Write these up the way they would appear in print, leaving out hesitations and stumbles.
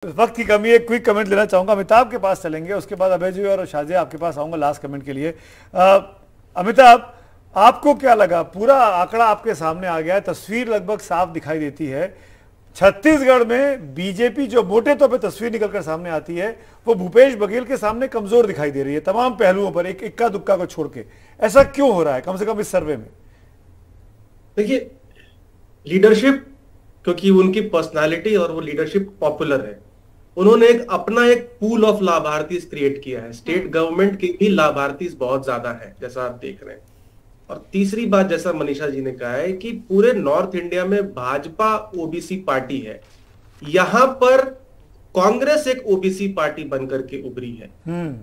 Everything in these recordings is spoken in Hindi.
वक्त की कमी है, क्विक कमेंट लेना चाहूंगा। अमिताभ के पास चलेंगे, उसके बाद अभय जी और शाजिया आपके पास आऊंगा लास्ट कमेंट के लिए। अमिताभ, आपको क्या लगा? पूरा आंकड़ा आपके सामने आ गया है, तस्वीर लगभग साफ दिखाई देती है। छत्तीसगढ़ में बीजेपी जो मोटे तौर पे तस्वीर निकलकर सामने आती है वो भूपेश बघेल के सामने कमजोर दिखाई दे रही है तमाम पहलुओं पर, एक इक्का दुक्का को छोड़ के। ऐसा क्यों हो रहा है, कम से कम इस सर्वे में? देखिए, लीडरशिप, क्योंकि उनकी पर्सनालिटी और वो लीडरशिप पॉपुलर है, उन्होंने अपना एक पूल ऑफ लाभार्थी क्रिएट किया है। स्टेट गवर्नमेंट के भी लाभार्थी बहुत ज्यादा है, जैसा आप देख रहे हैं। और तीसरी बात, जैसा मनीषा जी ने कहा है कि पूरे नॉर्थ इंडिया में भाजपा ओबीसी पार्टी है, यहां पर कांग्रेस एक ओबीसी पार्टी बनकर के उभरी है।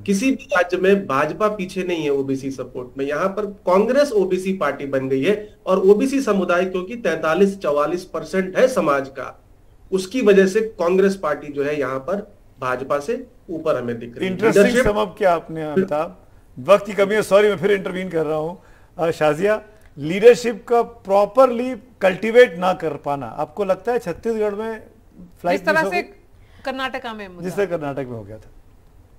किसी भी राज्य में भाजपा पीछे नहीं है ओबीसी सपोर्ट में, यहां पर कांग्रेस ओबीसी पार्टी बन गई है। और ओबीसी समुदाय क्योंकि 43-44% है समाज का, उसकी वजह से कांग्रेस पार्टी जो है यहाँ पर भाजपा से ऊपर हमें दिख रही है। इंटरेस्टिंग सम अप किया आपने अमिताभ। वक्त की कमी है, सॉरी मैं फिर इंटरवीन कर रहा हूँ। शाजिया, लीडरशिप का प्रॉपरली कल्टीवेट ना कर पाना, आपको लगता है छत्तीसगढ़ में फ्लाइट जिस तरह से कर्नाटका में, जिस तरह कर्नाटक में हो गया था?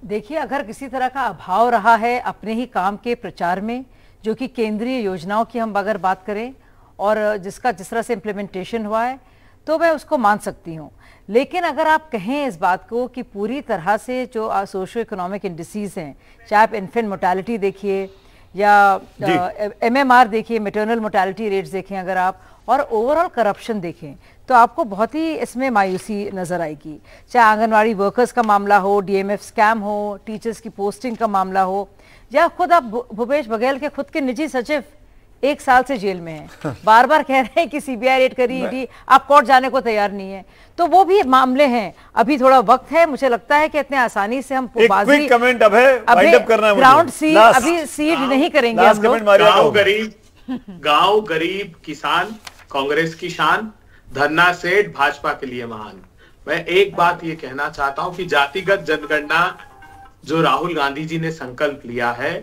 देखिए, अगर किसी तरह का अभाव रहा है अपने ही काम के प्रचार में, जो कि केंद्रीय योजनाओं की हम अगर बात करें और जिसका जिस तरह से इम्प्लीमेंटेशन हुआ है, तो मैं उसको मान सकती हूँ। लेकिन अगर आप कहें इस बात को कि पूरी तरह से जो सोशो इकोनॉमिक इंडिसेस हैं, चाहे आप इन्फेंट मोर्टेलिटी देखिए या एमएमआर देखिए, मैटरनल मोर्टेलिटी रेट्स देखें अगर आप, और ओवरऑल करप्शन देखें, तो आपको बहुत ही इसमें मायूसी नजर आएगी। चाहे आंगनवाड़ी वर्कर्स का मामला हो, डीएमएफ स्कैम हो, टीचर्स की पोस्टिंग का मामला हो, या खुद आप भूपेश बघेल के खुद के निजी सचिव 1 साल से जेल में हैं, बार बार कह रहे हैं कि सीबीआई रेड करी, ईडी, आप कोर्ट जाने को तैयार नहीं है। तो वो भी मामले हैं, अभी थोड़ा वक्त है। मुझे लगता है कि इतने आसानी से हम कमेंट ग्राउंड सीड अभी सीड नहीं करेंगे हम लोग। गांव गरीब किसान कांग्रेस की शान, धन्ना सेठ भाजपा के लिए महान। मैं एक बात ये कहना चाहता हूं कि जातिगत जनगणना जो राहुल गांधी जी ने संकल्प लिया है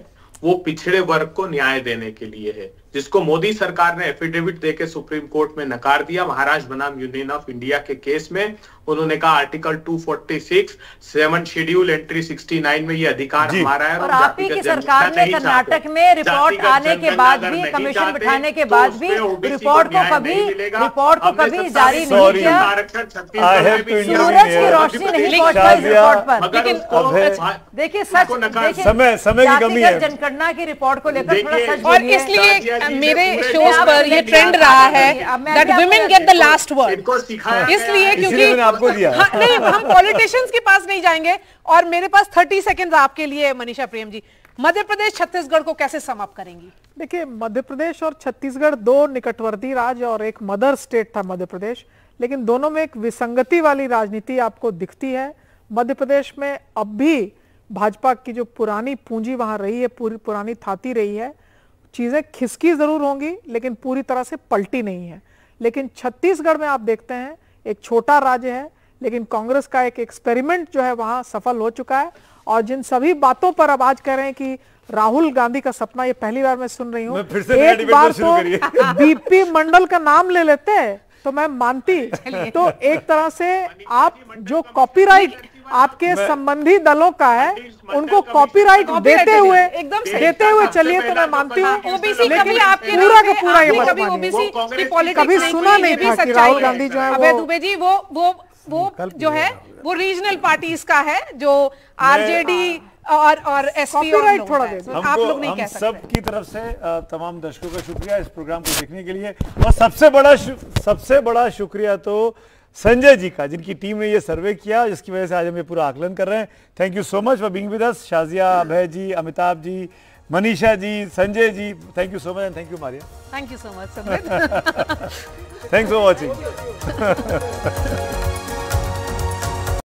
वो पिछड़े वर्ग को न्याय देने के लिए है, जिसको मोदी सरकार ने एफिडेविट देके सुप्रीम कोर्ट में नकार दिया। महाराष्ट्र बनाम यूनियन ऑफ इंडिया के केस में उन्होंने कहा आर्टिकल 246 7 शेड्यूल एंट्री 69 में ये अधिकार हमारा है। और आप ही की सरकार ने कर्नाटक में रिपोर्ट आने के बाद भी, कमीशन बिठाने के बाद भी रिपोर्ट को कभी जारी नहीं किया। सूरज की रोशनी नहीं पहुंच पाई रिपोर्ट पर। देखिए, समय की कमी है। जनगणना की रिपोर्ट को लेकर थोड़ा सच बोलिए। और इसलिए मेरे शोज पर ये ट्रेंड रहा है that women get the last word, इसलिए क्योंकि आपको दिया। नहीं, हम पॉलिटिशियंस के पास नहीं जाएंगे। और मेरे पास 30 सेकंड आपके लिए मनीषा प्रेम जी, मध्य प्रदेश छत्तीसगढ़ को कैसे सम अप करेंगी? देखिए, मध्य प्रदेश और छत्तीसगढ़ 2 निकटवर्ती राज्य और एक मदर स्टेट था मध्य प्रदेश, लेकिन दोनों में एक विसंगति वाली राजनीति आपको दिखती है। मध्य प्रदेश में अब भी भाजपा की जो पुरानी पूंजी वहां रही है, पूरी पुरानी थाती रही है, चीजें खिसकी जरूर होंगी लेकिन पूरी तरह से पलटी नहीं है। लेकिन छत्तीसगढ़ में आप देखते हैं, एक छोटा राज्य है लेकिन कांग्रेस का एक एक्सपेरिमेंट जो है वहां सफल हो चुका है। और जिन सभी बातों पर अब आज कह रहे हैं कि राहुल गांधी का सपना, ये पहली बार मैं सुन रही हूँ। एक बार तो बीपी मंडल का नाम ले लेते हैं तो मैं मानती। तो एक तरह से आप जो कॉपीराइट आपके संबंधी दलों का है, उनको कॉपीराइट देते हुए चलिए तो मैं मानती हूँ। लेकिन पूरा का पूरा ये मत मानिए, कभी सुना नहीं था कि राहुल गांधी जो है अभय दुबे जी वो जो है वो रीजनल पार्टीज का है, जो आरजेडी और एसपी और थोड़ा दे आप लोग नहीं कह सकते। सब की तरफ से तमाम दर्शकों का शुक्रिया इस प्रोग्राम को देखने के लिए। और सबसे बड़ा शुक्रिया तो संजय जी का, जिनकी टीम ने ये सर्वे किया, जिसकी वजह से आज हम ये पूरा आकलन कर रहे हैं। Thank you so much for being with us. Shazia, Abhay ji, Amitabh ji, Manisha ji, Sanjay ji, thank you so much and thank you Maria. Thank you so much. Thanks for watching.